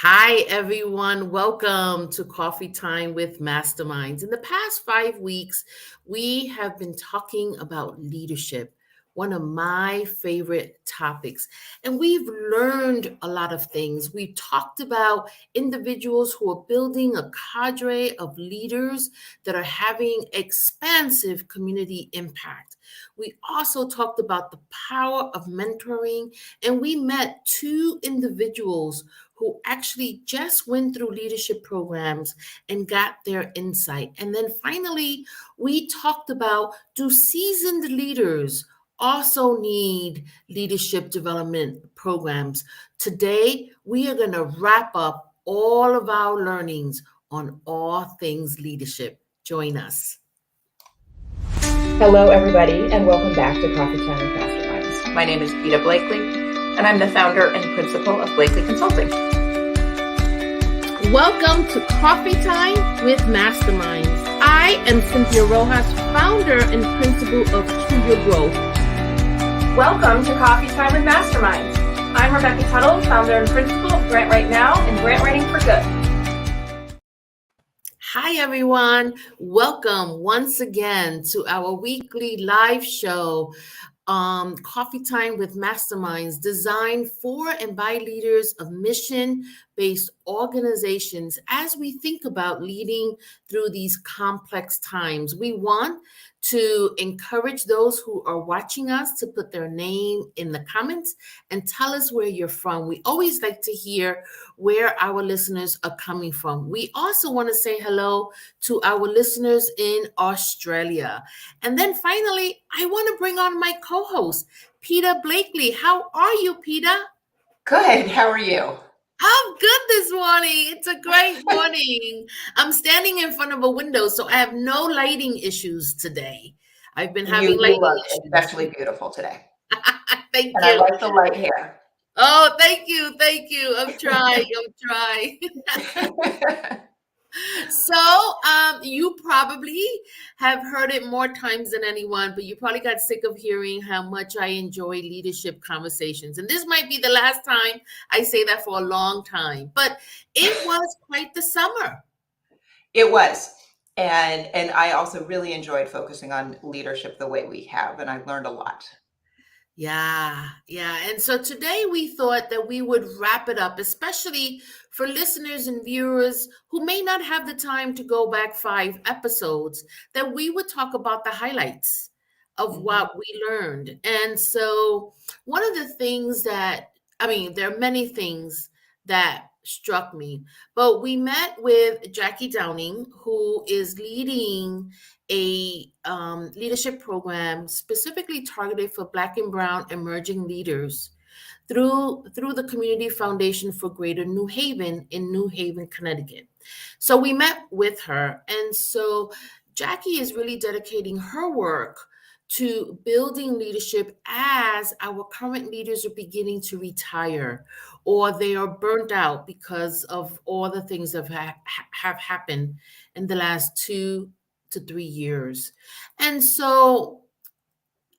Hi, everyone. Welcome to Coffee Time with Masterminds. In the past 5 weeks, we have been talking about leadership, one of my favorite topics. And we've learned a lot of things. We've talked about individuals who are building a cadre of leaders that are having expansive community impact. We also talked about the power of mentoring, and we met two individuals who actually just went through leadership programs and got their insight. And then finally, we talked about, do seasoned leaders also need leadership development programs? Today, we are going to wrap up all of our learnings on all things leadership. Join us. Hello, everybody, and welcome back to Coffee Time with Masterminds. My name is Peta Blakely, and I'm the founder and principal of Blakely Consulting. Welcome to Coffee Time with Masterminds. I am Cynthia Rojas, founder and principal of To Your Growth. Welcome to Coffee Time with Masterminds. I'm Rebecca Tuttle, founder and principal of Grant Right Now and Grant Writing for Good. Hi, everyone. Welcome once again to our weekly live show, Coffee Time with Masterminds, designed for and by leaders of mission-based organizations as we think about leading through these complex times. We want to encourage those who are watching us to put their name in the comments and tell us where you're from. We always like to hear where our listeners are coming from. We also want to say hello to our listeners in Australia. And then finally, I want to bring on my co-host, Peta Blakely. How are you, Peta? Good. How are you? I'm good this morning. It's a great morning. I'm standing in front of a window, so I have no lighting issues today. I've been having lighting issues. Especially beautiful today. Thank you. And I like the light hair. Oh, thank you. Thank you. I'm trying. So you probably have heard it more times than anyone, but you probably got sick of hearing how much I enjoy leadership conversations. And this might be the last time I say that for a long time, but it was quite the summer. It was. And I also really enjoyed focusing on leadership the way we have, and I've learned a lot. Yeah. And so today we thought that we would wrap it up, especially for listeners and viewers who may not have the time to go back 5 episodes, that we would talk about the highlights of what we learned. And so one of the things that, there are many things that struck me, but we met with Jackie Downing, who is leading a leadership program specifically targeted for Black and Brown emerging leaders through the Community Foundation for Greater New Haven in New Haven, Connecticut. So we met with her. And so Jackie is really dedicating her work to building leadership as our current leaders are beginning to retire or they are burnt out because of all the things that have happened in the last 2 to 3 years. And so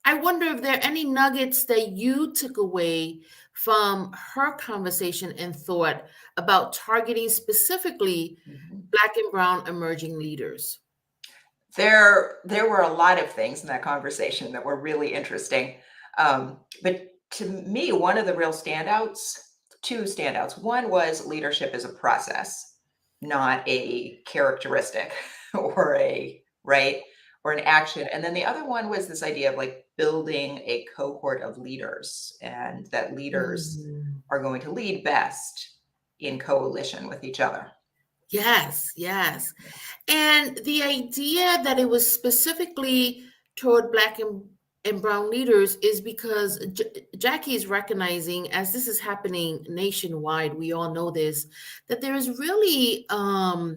I wonder if there are any nuggets that you took away from her conversation and thought about targeting specifically Black and Brown emerging leaders. There were a lot of things in that conversation that were really interesting. But to me, one of the real standouts, two standouts. One was leadership is a process, not a characteristic or an action. And then the other one was this idea of like building a cohort of leaders, and that leaders are going to lead best in coalition with each other. Yes. And the idea that it was specifically toward Black and Brown leaders is because Jackie is recognizing, as this is happening nationwide, we all know this, that there's really a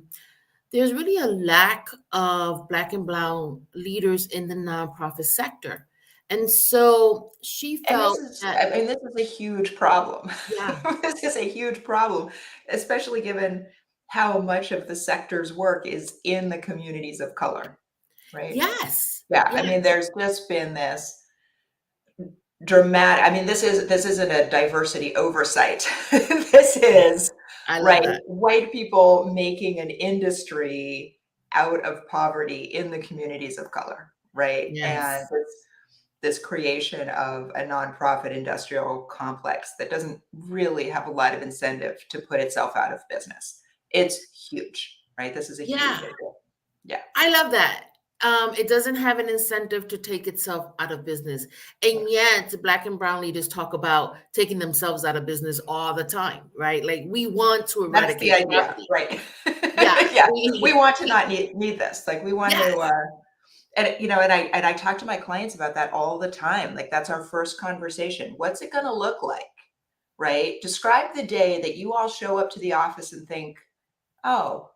lack of Black and Brown leaders in the nonprofit sector. And so she felt this is a huge problem. Yeah. This is a huge problem, especially given how much of the sector's work is in the communities of color, right? Yes. Yeah. There's just been this dramatic, this isn't a diversity oversight. This is I love right? that. White people making an industry out of poverty in the communities of color, right? And Yes. this creation of a nonprofit industrial complex that doesn't really have a lot of incentive to put itself out of business. It's huge, right? This is a huge Yeah. issue. Yeah. I love that. It doesn't have an incentive to take itself out of business. Yeah. And yet, Black and brown leaders talk about taking themselves out of business all the time, right? Like, we want to That's the eradicate idea, poverty. right? Yeah. Yeah. We want to not need this. Like we want to Yes. and and I talk to my clients about that all the time. Like that's our first conversation. What's it going to look like? Right? Describe the day that you all show up to the office and think, "Oh,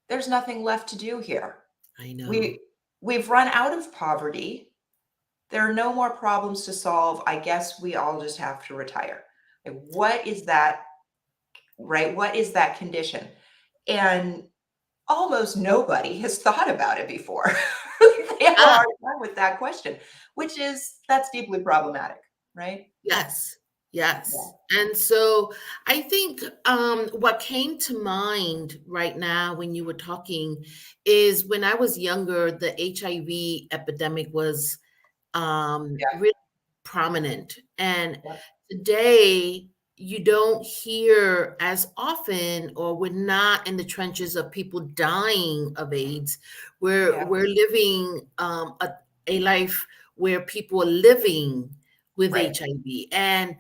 there's nothing left to do here. I know. We we've run out of poverty. There are no more problems to solve. I guess we all just have to retire." Like, what is that, right? What is that condition? And almost nobody has thought about it before. They have a Ah, hard time with that question, which is that's deeply problematic, right? yes. Yeah. Yes. And so I think what came to mind right now when you were talking is when I was younger, the HIV epidemic was Yeah. really prominent. And Yeah. today, you don't hear as often, or we're not in the trenches of people dying of AIDS. We're Yeah. we're living a life where people are living with Right. HIV, and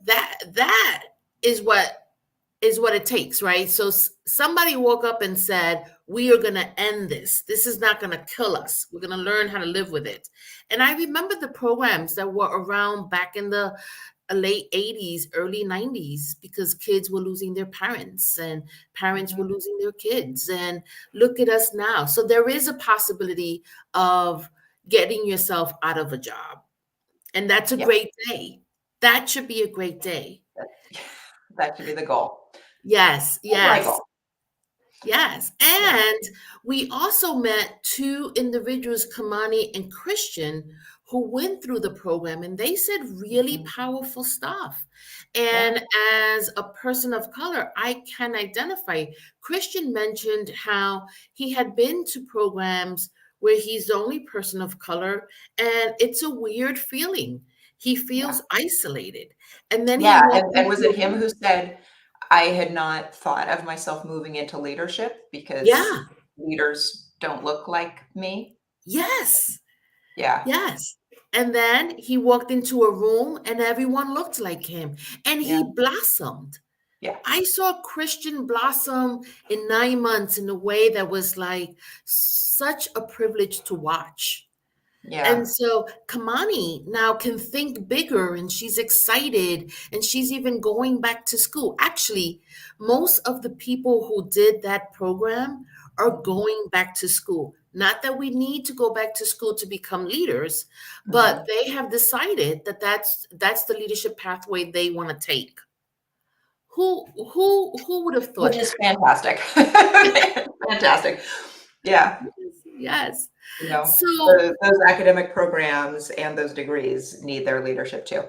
that is what it takes, right? So somebody woke up and said, "We are going to end this. This is not going to kill us. We're going to learn how to live with it." And I remember the programs that were around back in the late 80s, early 90s, because kids were losing their parents and parents were Mhm. losing their kids. And look at us now. So there is a possibility of getting yourself out of a job. And that's a Yeah. great day. That should be a great day. That, that should be the goal. Yes, That's my yes. goal. Yes. Yeah. And we also met two individuals, Kamani and Christian, who went through the program, and they said really Mhm. powerful stuff. Yeah. And as a person of color, I can identify. Christian mentioned how he had been to programs where he's the only person of color, and it's a weird feeling. He Yeah. feels isolated. And then he Yeah. walked And was it into him who said, I had not thought of myself moving into leadership because yeah, leaders don't look like me? yes. Yeah. Yes. And then he walked into a room and everyone looked like him and Yeah. he blossomed. Yeah. I saw Christian blossom in 9 months in a way that was like such a privilege to watch. Yeah. And so Kamani now can think bigger and she's excited and she's even going back to school. Actually, most of the people who did that program are Mhm. going back to school. Not that we need to go back to school to become leaders, but Mhm. they have decided that that's the leadership pathway they want to take. Who would have Which thought is that? fantastic. Fantastic. Yeah. Yes. You know, So those academic programs and those degrees need their leadership too.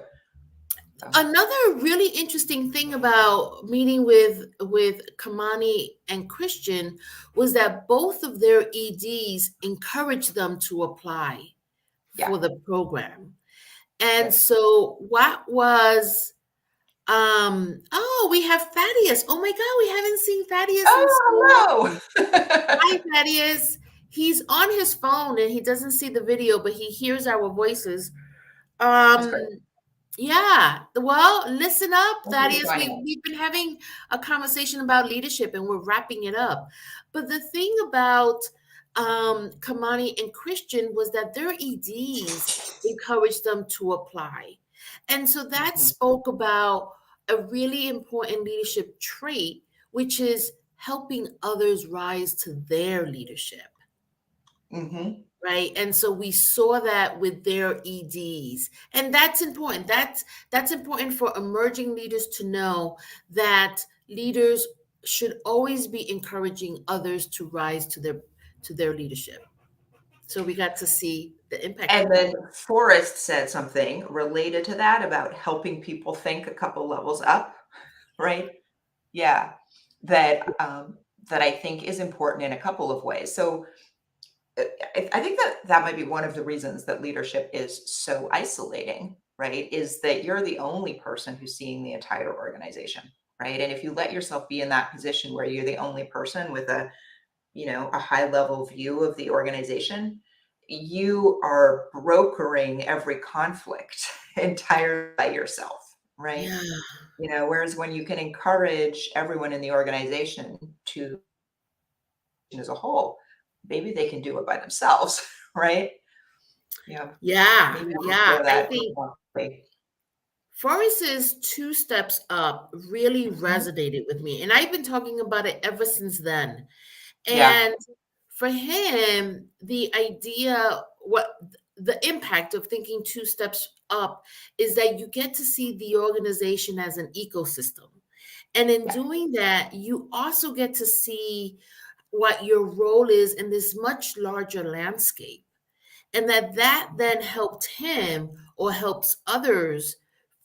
So, another really interesting thing about meeting with Kamani and Christian was that both of their EDs encouraged them to apply yeah. for the program. And Good. so what was oh, we have Thaddeus. Oh my God, we haven't seen Thaddeus in so Oh, long. hello. Hi, Thaddeus. He's on his phone and he doesn't see the video, but he hears our voices. That's Um, great. yeah. Well, listen up, Thank you for Thaddeus. joining us. We've been having a conversation about leadership and we're wrapping it up. But the thing about Kamani and Christian was that their EDs encouraged them to apply. And so that Mhm. spoke about a really important leadership trait, which is helping others rise to their leadership. Mhm. Right. And so we saw that with their EDs. And that's important. That's important for emerging leaders to know that leaders should always be encouraging others to rise to their leadership. So we got to see the impact of And that. then Forrest said something related to that about helping people think a couple levels up, right? Yeah. that I think is important in a couple of ways. So I think that might be one of the reasons that leadership is so isolating, right? Is that you're the only person who's seeing the entire organization, right? And if you let yourself be in that position where you're the only person with a high level view of the organization, you are brokering every conflict entirely by yourself, right? Yeah. Whereas when you can encourage everyone in the organization to as a whole, maybe they can do it by themselves, right? Yeah, Yeah. maybe we Yeah. share I that think more. Forrest's two steps up really Mhm. resonated with me. And I've been talking about it ever since then. Yeah, And for him, the idea, what the impact of thinking two steps up is that you get to see the organization as an ecosystem. And in yeah, doing that, you also get to see what your role is in this much larger landscape. And that then helped him or helps others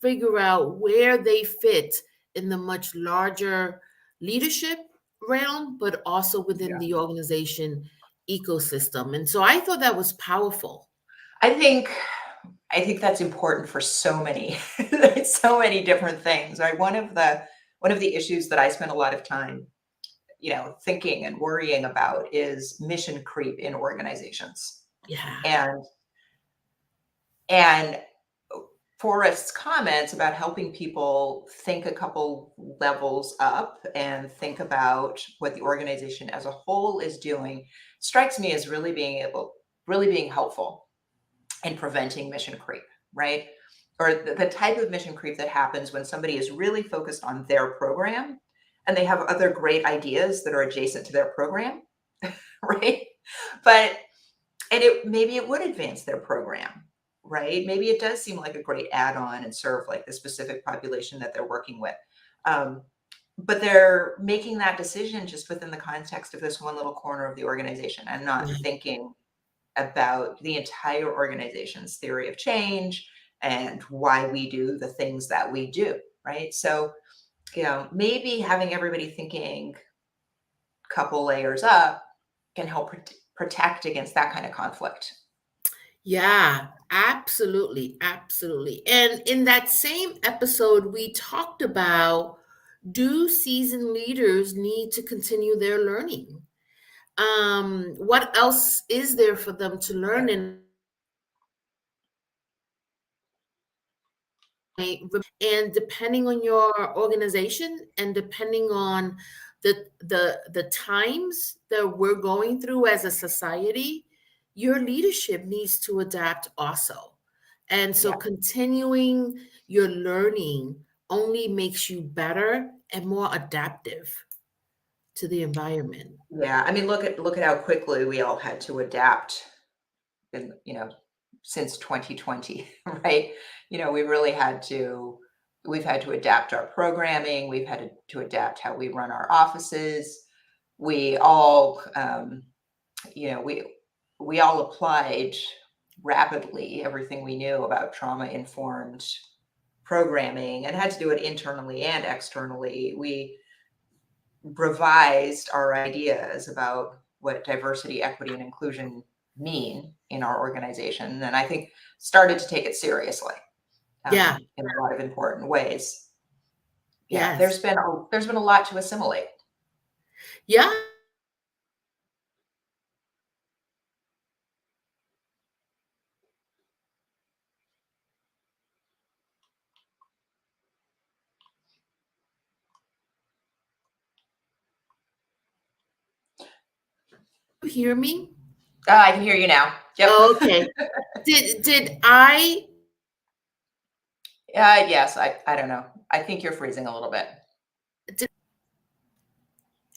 figure out where they fit in the much larger leadership realm, but also within yeah. the organization ecosystem. And so I thought that was powerful. I think I think that's important for so many, so many different things. Right. One of the issues that I spend a lot of time, thinking and worrying about is mission creep in organizations. Yeah. And and Forrest's comments about helping people think a couple levels up and think about what the organization as a whole is doing strikes me as really being helpful in preventing mission creep, right? Or the type of mission creep that happens when somebody is really focused on their program and they have other great ideas that are adjacent to their program, right? But maybe it would advance their program, right? Maybe it does seem like a great add-on and serve like the specific population that they're working with. Um, but they're making that decision just within the context of this one little corner of the organization and not Right. thinking about the entire organization's theory of change and why we do the things that we do, right? So, maybe having everybody thinking a couple layers up can help protect against that kind of conflict. Yeah, absolutely. Absolutely. And in that same episode, we talked about, do seasoned leaders need to continue their learning? What else is there for them to learn? And depending on your organization and depending on the times that we're going through as a society, your leadership needs to adapt also. And so Yeah. continuing your learning only makes you better and more adaptive to the environment. Yeah, I mean, look at how quickly we all had to adapt in, since 2020, right? We really we've had to adapt our programming, we've had to adapt how we run our offices. We all, we all applied rapidly everything we knew about trauma informed programming and had to do it internally and externally. We revised our ideas about what diversity, equity, and inclusion mean in our organization, and I think started to take it seriously Yeah, in a lot of important ways. Yeah, yes. there's been a lot to assimilate. Yeah, you hear me? I can hear you now. Yep. Okay. Did I Yes, I don't know. I think you're freezing a little bit. did,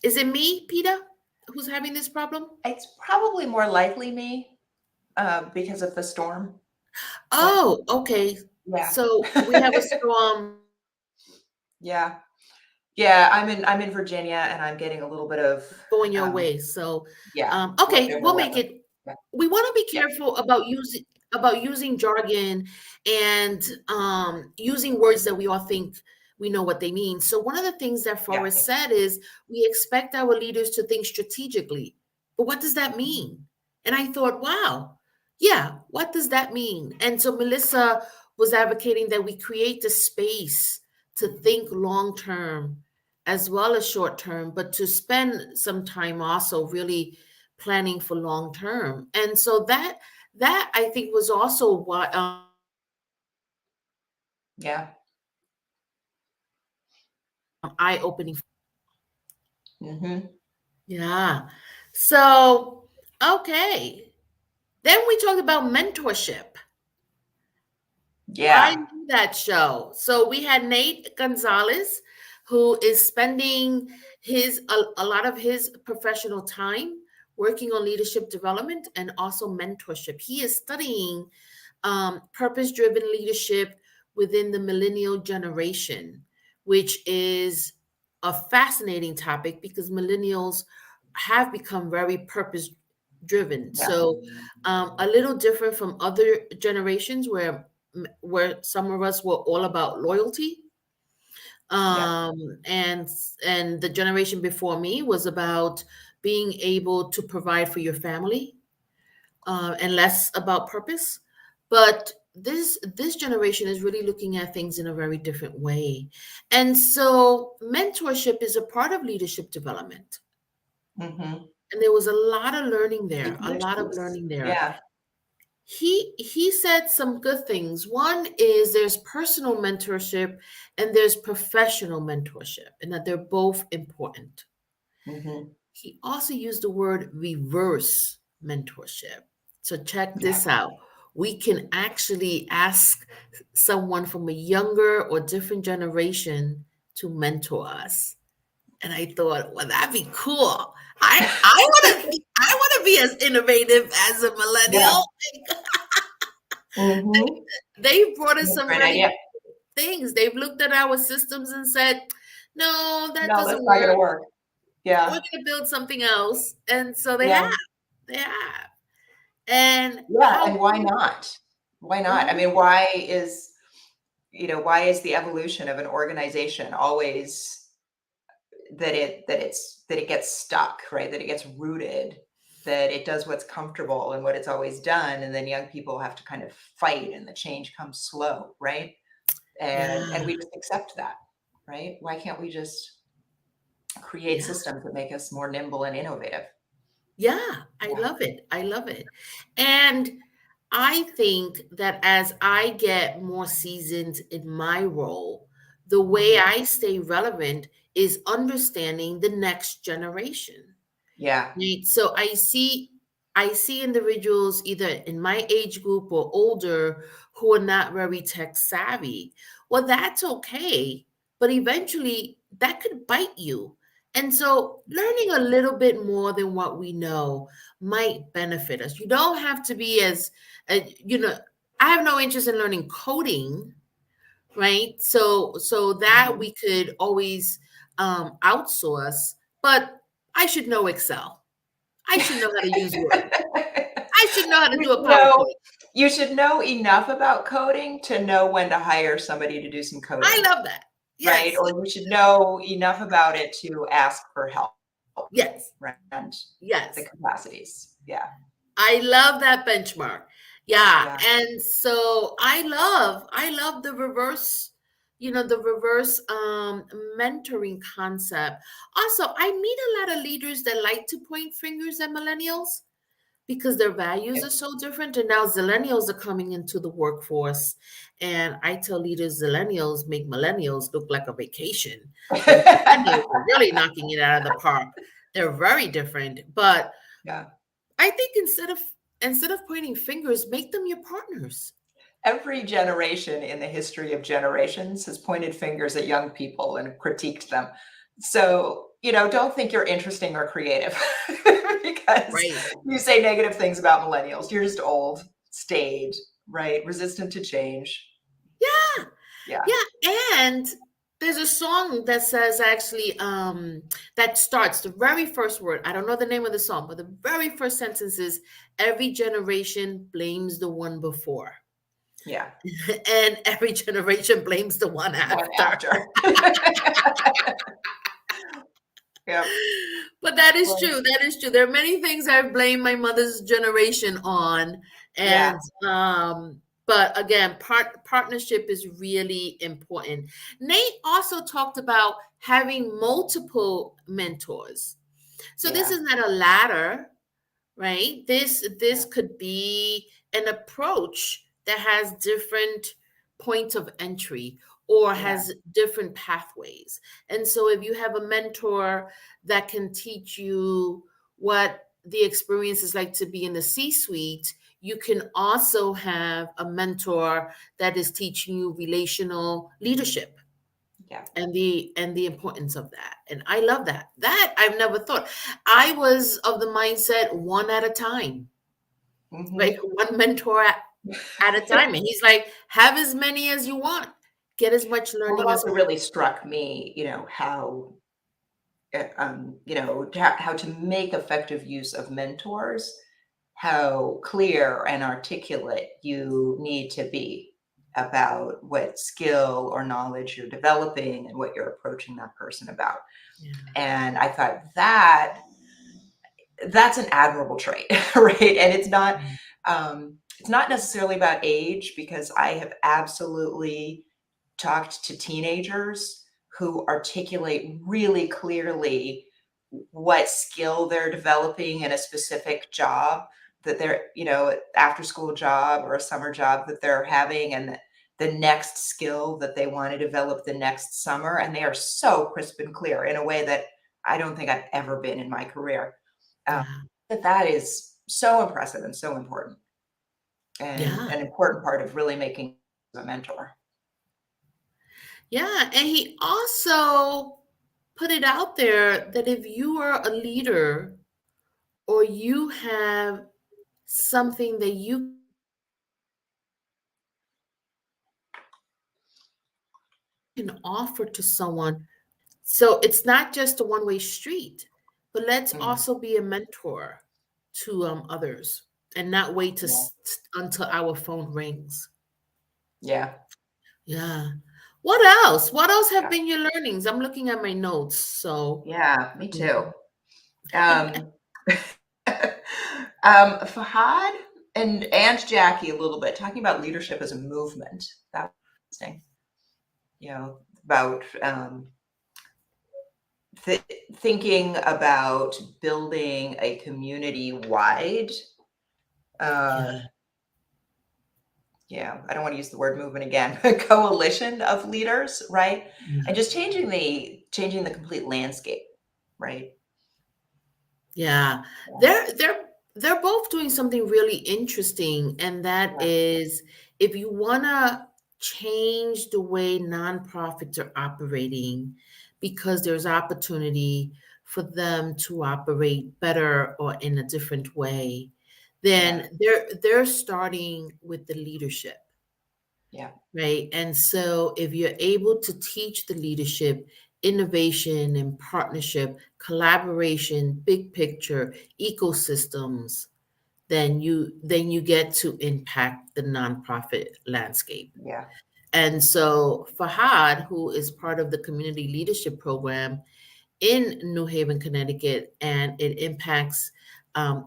is it me, Peter, who's having this problem? It's probably more likely me because of the storm, but Oh, okay. yeah. So we have a storm Yeah. Yeah, I'm in Virginia and I'm getting a little bit of going your um way. So, yeah, okay, leftover we'll make weather. it. Yeah. We want to be Yeah. careful about using jargon and using words that we all think we know what they mean. So one of the things that Yeah. Forrest said is we expect our leaders to think strategically. But what does that mean? And I thought, wow, yeah, what does that mean? And so Melissa was advocating that we create the space to think long term as well as short term, but to spend some time also really planning for long term. And so that I think was also what Yeah. eye opening. Hmm. Yeah. So, okay. Then we talked about mentorship. I Yeah. knew that show. So we had Nate Gonzalez, who is spending a lot of his professional time working on leadership development and also mentorship. He is studying purpose-driven leadership within the millennial generation, which is a fascinating topic because millennials have become very purpose-driven. Yeah. So a little different from other generations where some of us were all about loyalty, Yeah. and the generation before me was about being able to provide for your family, and less about purpose. But this generation is really looking at things in a very different way, and so mentorship is a part of leadership development. Hmm. And there was a lot of learning A there, a huge lot of piece. learning there. Yeah. He said some good things. One is there's personal mentorship and there's professional mentorship, and that they're both important. Hmm. He also used the word reverse mentorship. So check Yeah. this out. We can actually ask someone from a younger or different generation to mentor us. And I thought, well, that'd be cool. I want to be as innovative as a Yeah. millennial. Hmm. They brought us That's a some great very idea. good things. They've looked at our systems and said, no, that No, doesn't that's not going work. to work. We're Yeah. going to build something else. And so they have. Yeah. They have. And Yeah. how And why not? Why not? I Mhm. mean, why is the evolution of an organization always that it gets stuck, right? That it gets rooted, that it does what's comfortable and what it's always done, and then young people have to kind of fight, and the change comes slow, right? And Yeah, we just accept that, right? Why can't we just create yeah, systems that make us more nimble and innovative? yeah. I Yeah. love it. I love it. And I think that as I get more seasoned in my role, the way Mhm. I stay relevant is understanding the next generation. Yeah. Right. So I see individuals either in my age group or older who are not very tech savvy. Well, that's okay, but eventually that could bite you. And so learning a little bit more than what we know might benefit us. You don't have to be as you know, I have no interest in learning coding, right? So that Mhm. we could always outsource, but I should know Excel. I should know how to use Word. I should know how to You do a should know PowerPoint. you should know enough about coding to know when to hire somebody to do some I coding, love that. right? Yes, Or you should know enough about it to ask for help, yes, right? And the yes. capacities. Yeah. I love that benchmark. Yeah, Yeah. and so I love the reverse mentoring concept. Also, I meet a lot of leaders that like to point fingers at millennials because their values are so different. And now zillennials are coming into the workforce. And I tell leaders, zillennials make millennials look like a vacation. And millennials are really knocking it out of the park. They're very different. But Yeah. I think instead of pointing fingers, make them your partners. Every generation in the history of generations has pointed fingers at young people and critiqued them. So, don't think you're interesting or creative because Right. you say negative things about millennials. You're just old, staid, right? Resistant to change. Yeah. Yeah. Yeah. And there's a song that says actually that starts the very first word. I don't know the name of the song, but the very first sentence is every generation blames the one before. Yeah. And every generation blames the one One after. after. Yep. But that is Right. true. That is true. There are many things I've blamed my mother's generation on. Yeah. And but again, partnership is really important. Nate also talked about having multiple mentors. So this Yeah. is not a ladder, right? This Yeah. could be an approach that has different points of entry or Yeah. has different pathways. And so if you have a mentor that can teach you what the experience is like to be in the C-suite, you can also have a mentor that is teaching you relational leadership Yeah. and the importance of that. And I love that I've never thought. I was of the mindset one at a time, Hmm. right? One mentor at a time. And he's like, have as many as you want, get as much Well, it learning as also really struck me, how how to make effective use of mentors, how clear and articulate you need to be about what skill or knowledge you're developing and what you're approaching that person about. yeah, And I thought that's an admirable trait, right? And it's not necessarily about age, because I have absolutely talked to teenagers who articulate really clearly what skill they're developing in a specific job, that they're, after school job or a summer job that they're having, and the next skill that they want to develop the next summer. And they are so crisp and clear in a way that I don't think I've ever been in my career. Um, yeah, that is so impressive and so important, and yeah, an important part of really making a mentor. yeah. And he also put it out there that if you are a leader or you have something that you can offer to someone. So it's not just a one-way street, but let's Mm, also be a mentor to others and not wait yeah. until our phone rings. Yeah. Yeah. What else? What else have Yeah. been your learnings? I'm looking at my notes. So, Yeah, me mm, too. Um, Fahad and Jackie a little bit talking about leadership as a movement. That was interesting. About thinking about building a community-wide, uh, yeah, I don't want to use the word movement again, a coalition of leaders, right? And yeah. just changing the complete landscape, right? Yeah. Yeah. They're both doing something really interesting, and that Yeah. is if you want to change the way nonprofits are operating because there's opportunity for them to operate better or in a different way, Yeah. then they're starting with the leadership. Yeah. Right. And so if you're able to teach the leadership, innovation and partnership, collaboration, big picture, ecosystems, then you get to impact the nonprofit landscape. Yeah. And so Fahad, who is part of the community leadership program, in New Haven, Connecticut, and it impacts,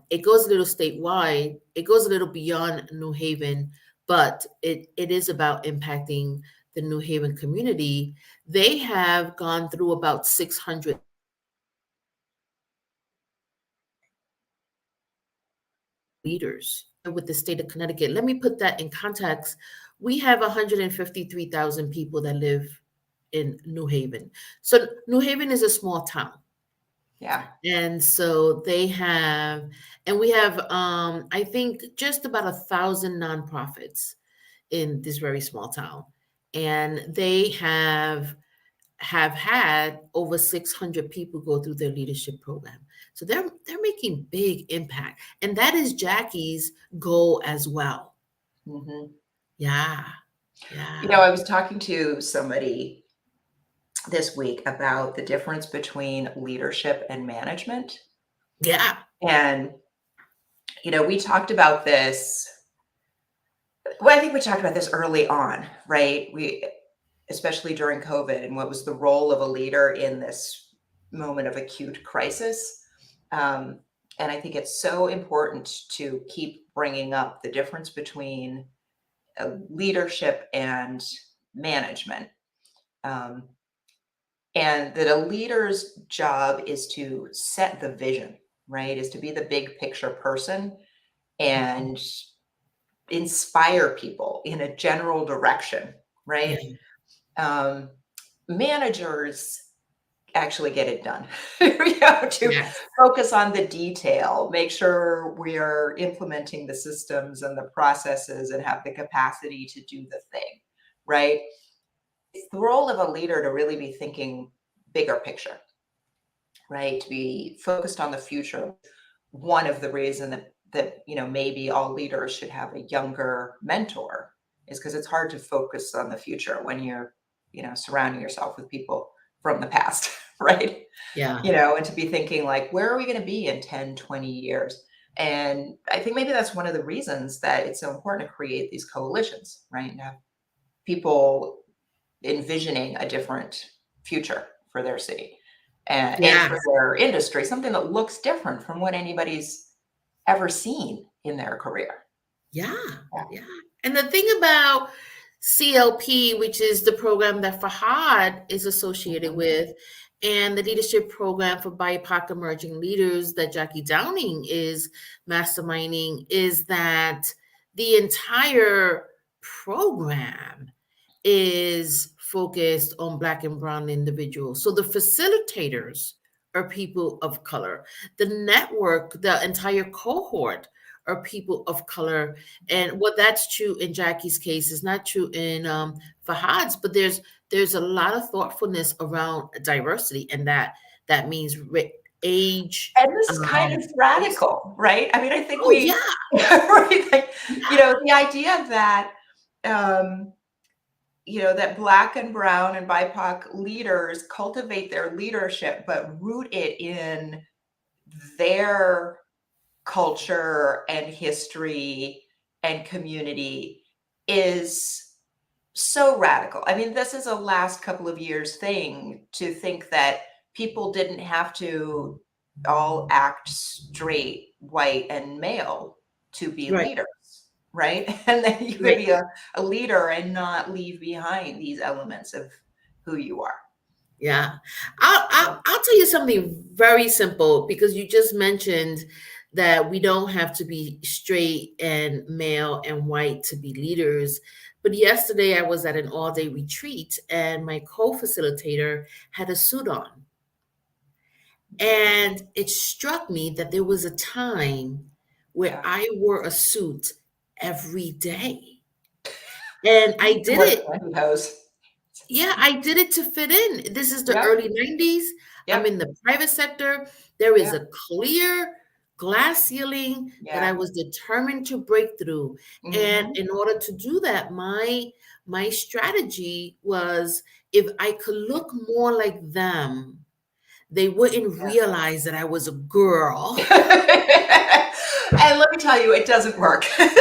it goes a little statewide, it goes a little beyond New Haven, but it is about impacting the New Haven community. They have gone through about 600 leaders with the state of Connecticut. Let me put that in context. We have 153,000 people that live in New Haven. So New Haven is a small town. Yeah. And so they have, and we have, I think, just about 1,000 nonprofits in this very small town, and they have had over 600 people go through their leadership program. So they're making big impact, and that is Jackie's goal as well. Hmm. Yeah, yeah, I was talking to somebody this week about the difference between leadership and management. yeah, And, we talked about this Well, I think we talked about this early on, right? Especially during COVID, and what was the role of a leader in this moment of acute crisis. Um, and I think it's so important to keep bringing up the difference between leadership and management. Um, and that a leader's job is to set the vision, right? Is to be the big picture person and inspire people in a general direction, right? Yeah. Um, managers actually get it done, to Yes. focus on the detail, make sure we are implementing the systems and the processes and have the capacity to do the thing, right? It's the role of a leader to really be thinking bigger picture, right? To be focused on the future. One of the reason that maybe all leaders should have a younger mentor is because it's hard to focus on the future when you're surrounding yourself with people from the past, right? Yeah. And to be thinking like, where are we going to be in 10, 20 years? And I think maybe that's one of the reasons that it's so important to create these coalitions, right? And have people envisioning a different future for their city and Yes. for their industry, something that looks different from what anybody's ever seen in their career. Yeah. Yeah. Yeah. And the thing about CLP, which is the program that Fahad is associated Mhm. with, and the leadership program for BIPOC emerging leaders that Jackie Downing is masterminding, is that the entire program is focused on Black and Brown individuals. So the facilitators are people of color. The network, the entire cohort are people of color. And what that's true in Jackie's case is not true in Fahad's, but there's a lot of thoughtfulness around diversity, and that means age. And this is kind of Race. radical, right? I mean, I think Oh yeah, right, like, yeah, the idea that, um, that Black and Brown and BIPOC leaders cultivate their leadership, but root it in their culture and history and community is so radical. I mean, this is a last couple of years thing to think that people didn't have to all act straight, white, and male to be right, leaders, right? And then you could right. be a leader and not leave behind these elements of who you are. Yeah. I'll tell you something very simple, because you just mentioned that we don't have to be straight and male and white to be leaders. But yesterday I was at an all-day retreat and my co-facilitator had a suit on. And it struck me that there was a time where Yeah. I wore a suit every day. And You I can did wear it. pantyhose. Yeah, I did it to fit in. This is the Yep. early 90s. I'm Yep. in the private sector. There is Yeah. a clear glass ceiling that I Yeah. was determined to break through. And Mhm. in order to do that, my strategy was, if I could look more like them, they wouldn't realize that I was a girl. And let me tell you, it doesn't work. Right,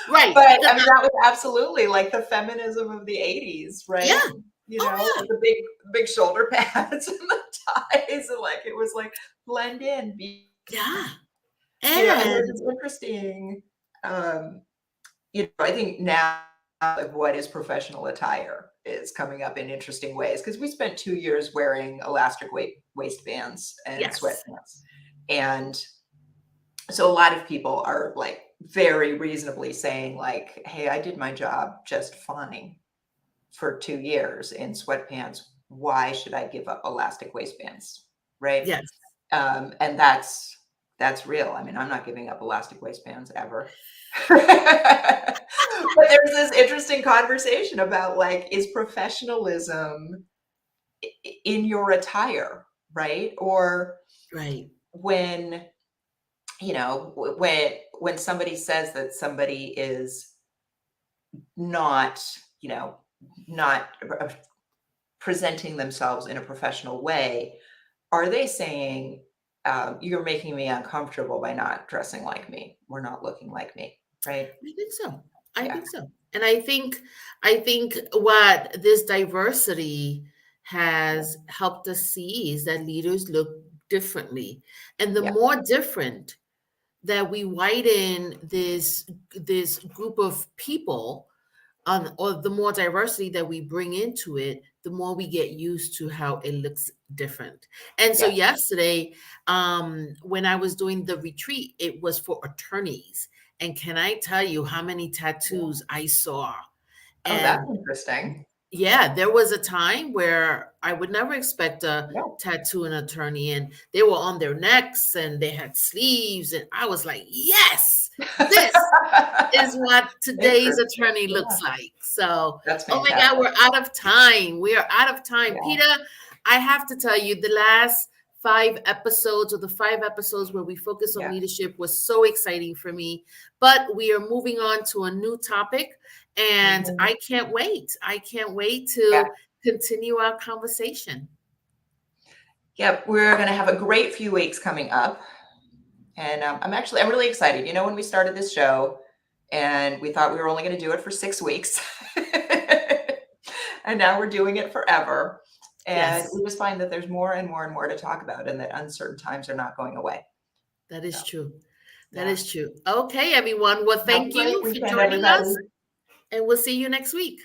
right. But Because I mean, that was absolutely like the feminism of the 80s, yeah, right? oh yeah, The big shoulder pads and the ties, and like it was like blend in, yeah. and there's And this interesting, I think now, like, what is professional attire is coming up in interesting ways, because we spent 2 years wearing elastic waistbands and yes, sweatpants. And so a lot of people are like very reasonably saying like, hey, I did my job just fine for 2 years in sweatpants. Why should I give up elastic waistbands? Right. yes. And that's real. I mean, I'm not giving up elastic waistbands ever. But there's this interesting conversation about like, is professionalism in your attire, right? Or Right. when when somebody says that somebody is not you know not presenting themselves in a professional way, are they saying, you're making me uncomfortable by not dressing like me, we're not looking like me? right? I think so. I Yeah, think so. And I think what this diversity yeah, has helped us see is that leaders look differently. And the yeah, more different that we widen this group of people on, or the more diversity that we bring into it, the more we get used to how it looks different. And so yeah. yesterday, when I was doing the retreat, it was for attorneys. And can I tell you how many Yeah. tattoos I saw? Oh, that's And interesting. yeah, there was a time where I would never expect a No. tattoo an attorney, and they were on their necks and they had sleeves, and I was like, yes, this is what today's Interesting. attorney Yeah, looks like. So, that's oh my God, fantastic. we're out of time. We are out of time. Yeah, Peter, I have to tell you, the last 5 episodes, or the 5 episodes where we focus on yeah. leadership, was so exciting for me. But we are moving on to a new topic, and Mhm. I can't wait. I can't wait Yeah. to continue our conversation. Yep, we're going to have a great few weeks coming up. And I'm really excited. You know, when we started this show and we thought we were only going to do it for 6 weeks, and now we're doing it forever. And Yes, we just find that there's more and more and more to talk about, and that uncertain times are not going away. that So, is true. That yeah. is true. Okay, everyone. Well, Have a thank great you for weekend, joining everybody. us, and we'll see you next week.